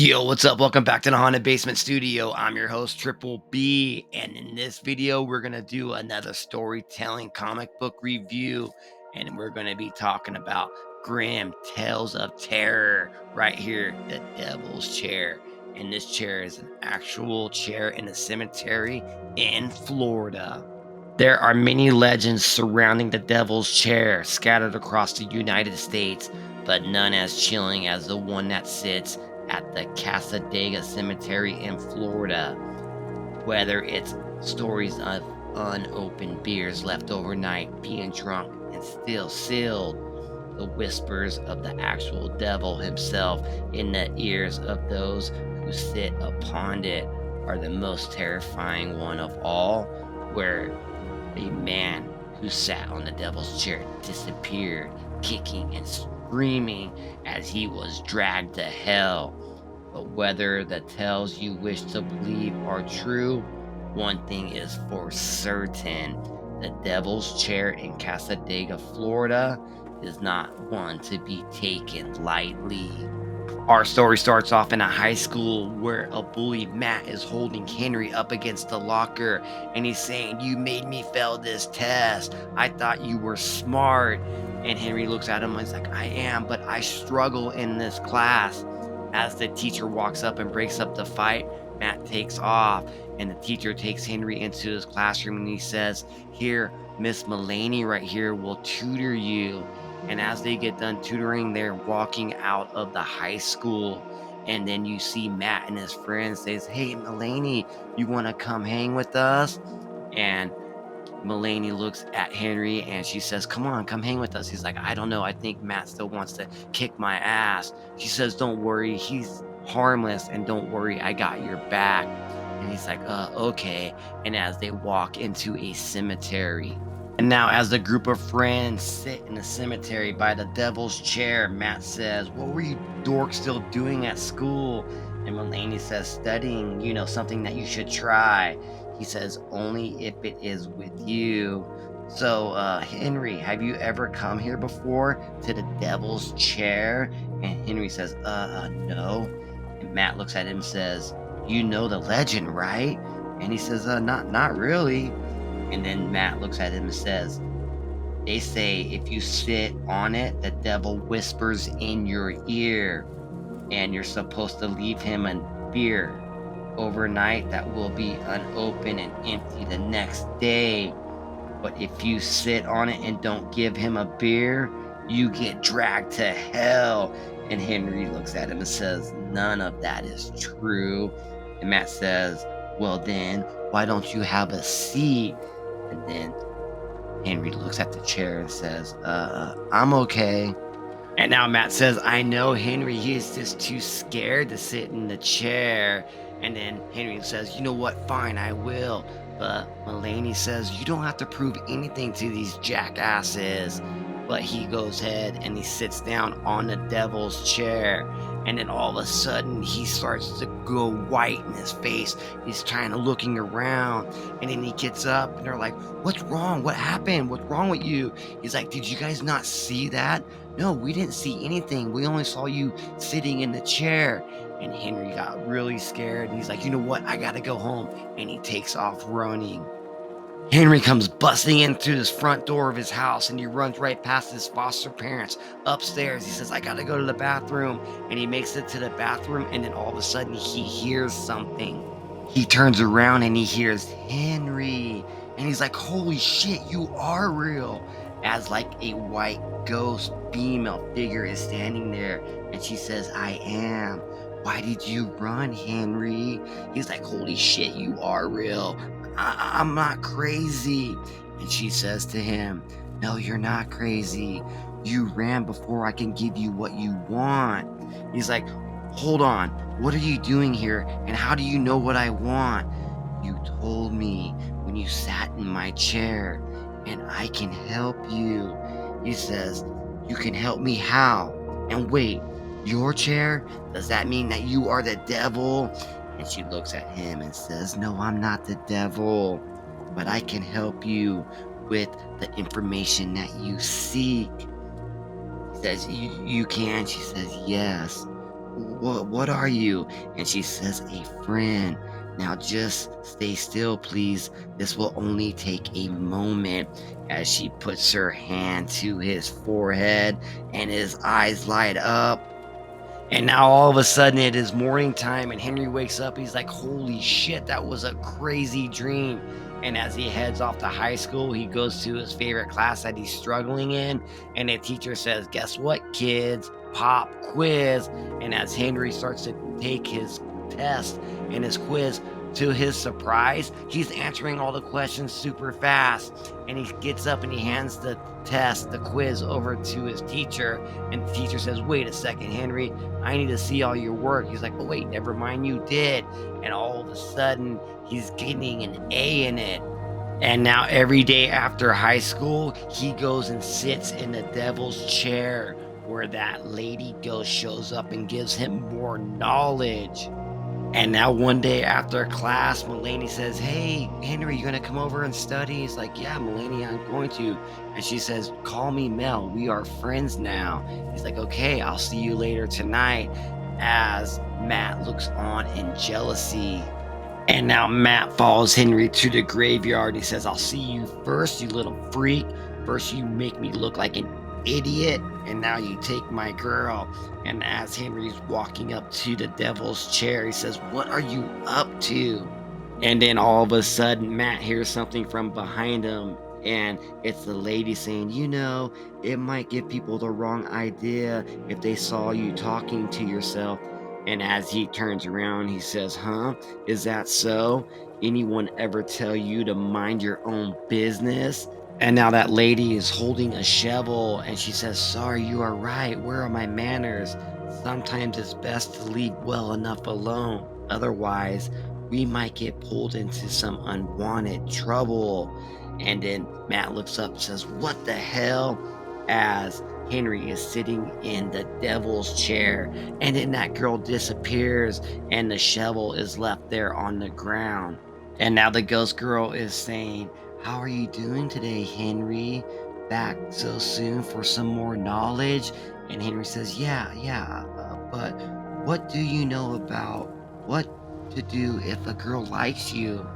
Yo, what's up? Welcome back to the Haunted Basement Studio. I'm your host, Triple B, and in this video, we're going to do another storytelling comic book review, and we're going to be talking about Grimm Tales of Terror right here, the Devil's Chair. And this chair is an actual chair in a cemetery in Florida. There are many legends surrounding the Devil's Chair scattered across the United States, but none as chilling as the one that sits at the Cassadaga Cemetery in Florida. Whether it's stories of unopened beers left overnight, being drunk and still sealed, the whispers of the actual devil himself in the ears of those who sit upon it are the most terrifying one of all, where a man who sat on the devil's chair disappeared, kicking and screaming as he was dragged to hell. But whether the tales you wish to believe are true, one thing is for certain: the devil's chair in Cassadaga, Florida, is not one to be taken lightly. Our story starts off in a high school where a bully, Matt, is holding Henry up against the locker and he's saying, "You made me fail this test. I thought you were smart." And Henry looks at him and is like, "I am, but I struggle in this class." As the teacher walks up and breaks up the fight, Matt takes off and the teacher takes Henry into his classroom and he says, "Here, Miss Mulaney right here will tutor you." And as they get done tutoring, they're walking out of the high school. And then you see Matt and his friend says, "Hey, Mulaney, you want to come hang with us?" And Mulaney looks at Henry and she says, "Come on, come hang with us." He's like, "I don't know. I think Matt still wants to kick my ass." She says, "Don't worry. He's harmless. And don't worry. I got your back." And he's like, okay. And as they walk into a cemetery. And now, as the group of friends sit in the cemetery by the devil's chair, Matt says, "What were you dorks still doing at school?" And Mulaney says, "Studying, something that you should try." He says, "Only if it is with you." So, Henry, have you ever come here before to the devil's chair? And Henry says, no. And Matt looks at him and says, "You know the legend, right?" And he says, not really." And then Matt looks at him and says, "They say if you sit on it, the devil whispers in your ear, and you're supposed to leave him a beer overnight that will be unopened and empty the next day. But if you sit on it and don't give him a beer, you get dragged to hell." And Henry looks at him and says, "None of that is true." And Matt says, "Well then, why don't you have a seat?" And then Henry looks at the chair and says, "I'm okay." And now Matt says, "I know Henry, he is just too scared to sit in the chair." And then Henry says, "You know what? Fine, I will." But Mulaney says, "You don't have to prove anything to these jackasses." But he goes ahead and he sits down on the devil's chair. And then all of a sudden, he starts to go white in his face. He's kind of looking around. And then he gets up and they're like, "What's wrong? What happened? What's wrong with you?" He's like, "Did you guys not see that?" "No, we didn't see anything. We only saw you sitting in the chair." And Henry got really scared. And he's like, "You know what? I got to go home." And he takes off running. Henry comes busting in through his front door of his house and he runs right past his foster parents upstairs. He says, "I got to go to the bathroom." And he makes it to the bathroom. And then all of a sudden he hears something. He turns around and he hears Henry. And he's like, "Holy shit, you are real." As like a white ghost female figure is standing there. And she says, "I am." "Why did you run, Henry?" He's like, "Holy shit, you are real. I'm not crazy." And she says to him, "No, you're not crazy. You ran before I can give you what you want." He's like, "Hold on. What are you doing here? And how do you know what I want?" "You told me when you sat in my chair, and I can help you." He says, "You can help me how? And wait, your chair? Does that mean that you are the devil?" And she looks at him and says, "No, I'm not the devil, but I can help you with the information that you seek." He says, You can?" She says, "Yes." what are you?" And she says, "A friend. Now just stay still, please. This will only take a moment." As she puts her hand to his forehead and his eyes light up. And now all of a sudden it is morning time and Henry wakes up. He's like, holy shit, that was a crazy dream. And as he heads off to high school, he goes to his favorite class that he's struggling in. And the teacher says, guess what, kids? Pop quiz. And as Henry starts to take his test and his quiz, to his surprise, he's answering all the questions super fast. And he gets up and he hands the test, the quiz, over to his teacher. And the teacher says, wait a second, Henry, I need to see all your work. He's like, oh, wait, never mind, you did. And all of a sudden, he's getting an A in it. And now every day after high school, he goes and sits in the devil's chair where that lady ghost shows up and gives him more knowledge. And now one day after class, Mulaney says, hey, Henry, you gonna come over and study? He's like, yeah, Mulaney, I'm going to. And she says, call me Mel. We are friends now. He's like, okay, I'll see you later tonight. As Matt looks on in jealousy. And now Matt follows Henry to the graveyard. He says, I'll see you first, you little freak. First, you make me look like an idiot, and now you take my girl. And as Henry's walking up to the devil's chair, he says, what are you up to? And then all of a sudden, Matt hears something from behind him. And it's the lady saying, it might give people the wrong idea if they saw you talking to yourself. And as he turns around, he says, huh? Is that so? Anyone ever tell you to mind your own business? And now that lady is holding a shovel and she says, sorry, you are right. Where are my manners? Sometimes it's best to leave well enough alone. Otherwise, we might get pulled into some unwanted trouble. And then Matt looks up and says, what the hell? As Henry is sitting in the devil's chair. And then that girl disappears and the shovel is left there on the ground. And now the ghost girl is saying, how are you doing today, Henry? Back so soon for some more knowledge? And Henry says, yeah, but what do you know about what to do if a girl likes you?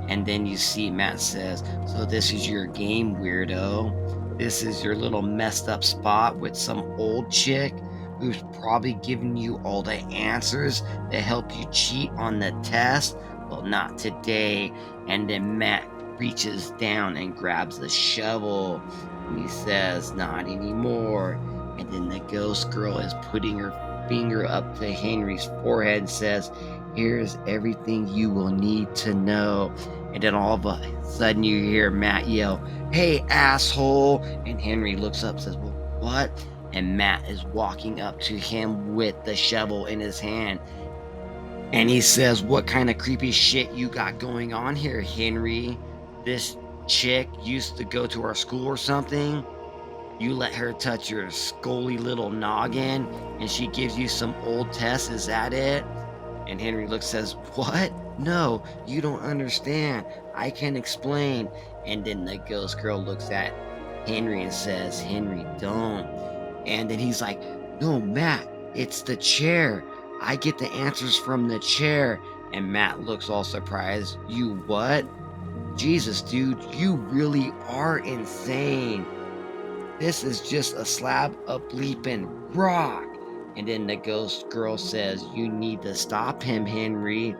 And then you see Matt says, so this is your game, weirdo. This is your little messed up spot with some old chick who's probably giving you all the answers to help you cheat on the test. Well, not today. And then Matt reaches down and grabs the shovel. And he says, not anymore. And then the ghost girl is putting her finger up to Henry's forehead and says, here's everything you will need to know. And then all of a sudden you hear Matt yell, hey, asshole. And Henry looks up and says, well, what? And Matt is walking up to him with the shovel in his hand. And he says, what kind of creepy shit you got going on here, Henry? This chick used to go to our school or something? You let her touch your scully little noggin and she gives you some old tests, is that it? And Henry looks, says, what? No, you don't understand. I can explain. And then the ghost girl looks at Henry and says, Henry, don't. And then he's like, no, Matt, it's the chair. I get the answers from the chair. And Matt looks all surprised. You what? Jesus, dude, you really are insane. This is just a slab of bleeping rock. And then the ghost girl says, you need to stop him, Henry.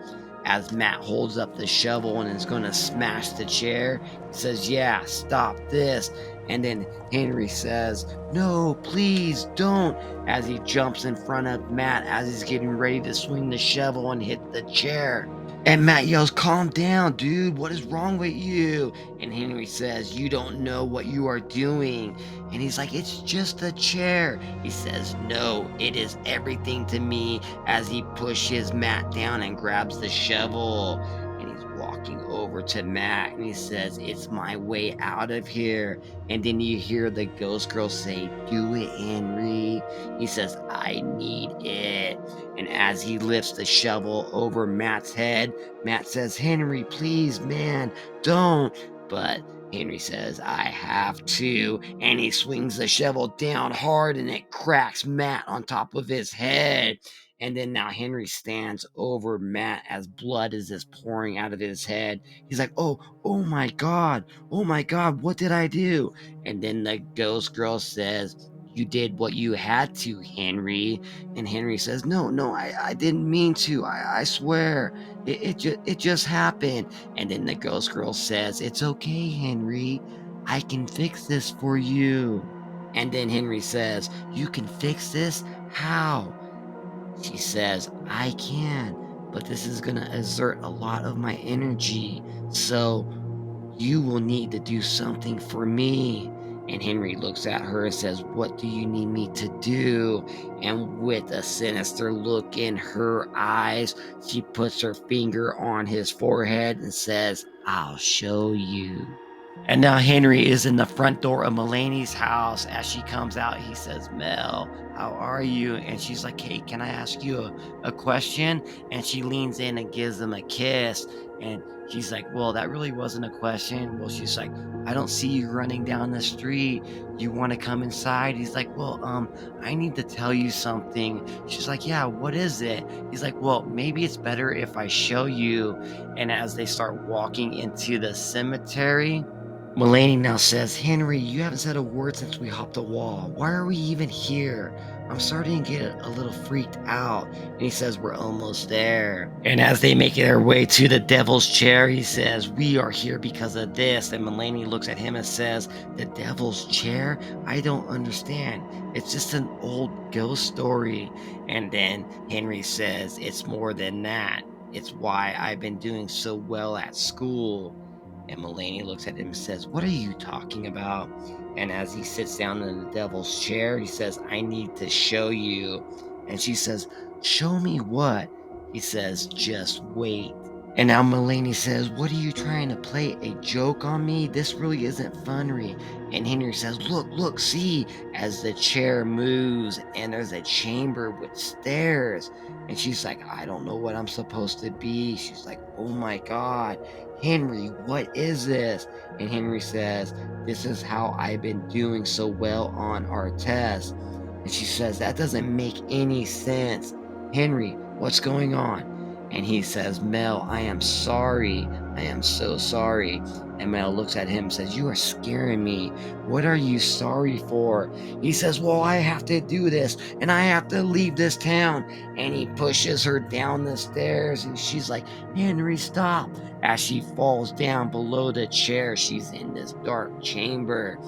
As Matt holds up the shovel and is going to smash the chair, he says, yeah, stop this. And then Henry says, no, please don't. As he jumps in front of Matt as he's getting ready to swing the shovel and hit the chair. And Matt yells, calm down, dude. What is wrong with you? And Henry says, you don't know what you are doing. And he's like, it's just a chair. He says, no, it is everything to me, as he pushes Matt down and grabs the shovel. And he's walking over to Matt and he says, it's my way out of here. And then you hear the ghost girl say, do it, Henry. He says, I need it. And as he lifts the shovel over Matt's head, Matt says, Henry, please, man, don't. But Henry says, I have to. And he swings the shovel down hard and it cracks Matt on top of his head. And then now Henry stands over Matt as blood is just pouring out of his head. He's like, oh my God. Oh my God. What did I do? And then the ghost girl says, you did what you had to, Henry. And Henry says, no, I didn't mean to. I swear. It just happened. And then the ghost girl says, it's okay, Henry. I can fix this for you. And then Henry says, you can fix this? How? She says, I can, but this is going to exert a lot of my energy. So you will need to do something for me. And Henry looks at her and says, what do you need me to do? And with a sinister look in her eyes, she puts her finger on his forehead and says, I'll show you. And now Henry is in the front door of Mulaney's house. As she comes out, he says, Mel, how are you? And she's like, hey, can I ask you a question? And she leans in and gives him a kiss. And she's like, well, that really wasn't a question. Well, she's like, I don't see you running down the street. You want to come inside? He's like, well, I need to tell you something. She's like, yeah, what is it? He's like, well, maybe it's better if I show you. And as they start walking into the cemetery, Mulaney now says, Henry, you haven't said a word since we hopped the wall. Why are we even here? I'm starting to get a little freaked out. And he says, we're almost there. And as they make their way to the devil's chair, he says, we are here because of this. And Mulaney looks at him and says, the devil's chair? I don't understand. It's just an old ghost story. And then Henry says, it's more than that. It's why I've been doing so well at school. And Mulaney looks at him and says, what are you talking about? And as he sits down in the devil's chair, he says, I need to show you. And she says, show me what? He says, just wait. And now Mulaney says, what are you trying to play a joke on me? This really isn't funny. And Henry says, look, see, as the chair moves and there's a chamber with stairs. And she's like, I don't know what I'm supposed to be. She's like, oh my God. Henry, what is this? And Henry says, this is how I've been doing so well on our test. And she says, that doesn't make any sense. Henry, what's going on? And he says, Mel, I am sorry. I am so sorry. And Mel looks at him and says, you are scaring me. What are you sorry for? He says, well, I have to do this and I have to leave this town. And he pushes her down the stairs and she's like, Henry, stop. As she falls down below the chair, she's in this dark chamber.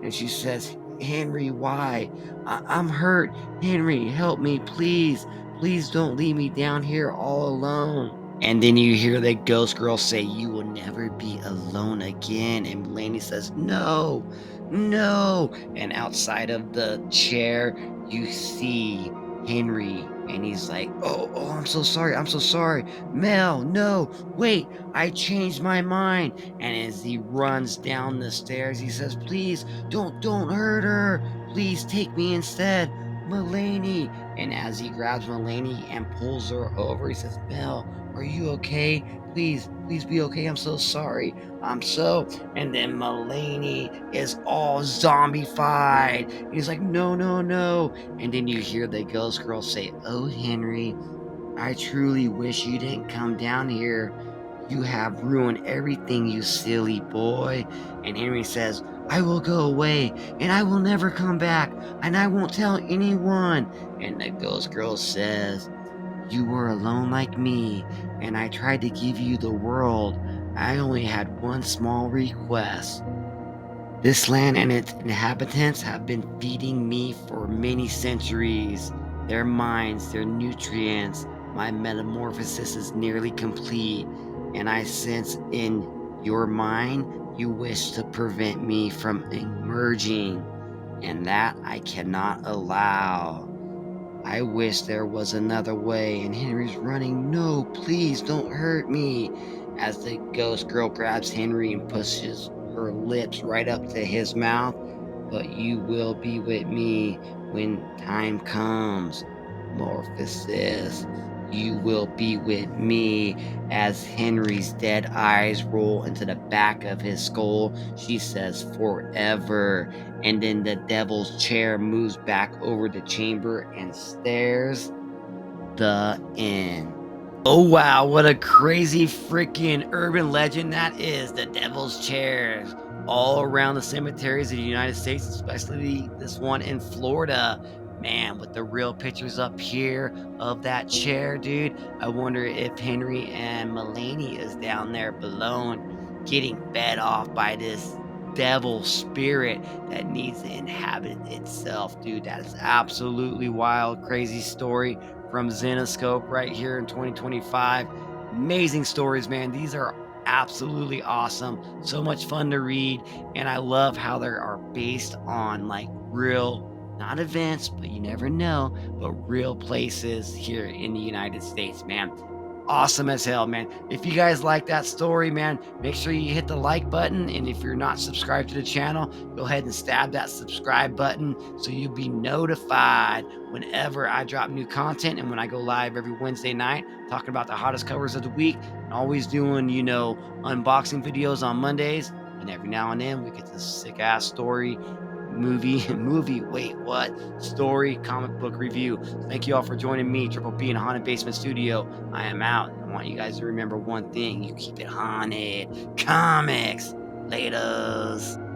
And she says, Henry, why? I'm hurt. Henry, help me, please. Please don't leave me down here all alone. And then you hear the ghost girl say, you will never be alone again. And Mulaney says, no, no. And outside of the chair, you see Henry. And he's like, oh, I'm so sorry. I'm so sorry. Mel, no, wait, I changed my mind. And as he runs down the stairs, he says, please don't hurt her. Please take me instead. Mulaney. And as he grabs Mulaney and pulls her over, he says, Mel, are you okay? Please be okay. I'm so sorry. I'm so. And then Mulaney is all zombified. He's like, no, no, no. And then you hear the ghost girl say, oh, Henry, I truly wish you didn't come down here. You have ruined everything, you silly boy. And Henry says, I will go away and I will never come back and I won't tell anyone. And the ghost girl says, you were alone like me and I tried to give you the world. I only had one small request. This land and its inhabitants have been feeding me for many centuries. Their minds, their nutrients, my metamorphosis is nearly complete, and I sense in your mind you wish to prevent me from emerging, and that I cannot allow. I wish there was another way. And Henry's running. No, please don't hurt me. As the ghost girl grabs Henry and pushes her lips right up to his mouth. But you will be with me when time comes. Morphosis. You will be with me. As Henry's dead eyes roll into the back of his skull, she says, forever. And then the devil's chair moves back over the chamber and stares the end. Oh wow, what a crazy freaking urban legend that is. The devil's chairs all around the cemeteries of the United States, especially this one in Florida. Man, with the real pictures up here of that chair, dude. I wonder if Henry and Mulaney is down there below getting fed off by this devil spirit that needs to inhabit itself, dude. That is absolutely wild, crazy story from Zenoscope right here in 2025. Amazing stories, man. These are absolutely awesome. So much fun to read. And I love how they are based on like real, not events, but you never know, but real places here in the United States, man. Awesome as hell, man. If you guys like that story, man, make sure you hit the like button. And if you're not subscribed to the channel, go ahead and stab that subscribe button so you'll be notified whenever I drop new content and when I go live every Wednesday night talking about the hottest covers of the week and always doing, unboxing videos on Mondays. And every now and then we get this sick ass story, wait, what? Story, comic book review. Thank you all for joining me, Triple B in Haunted Basement Studio. I am out. I want you guys to remember one thing. You keep it haunted. Comics. Laters.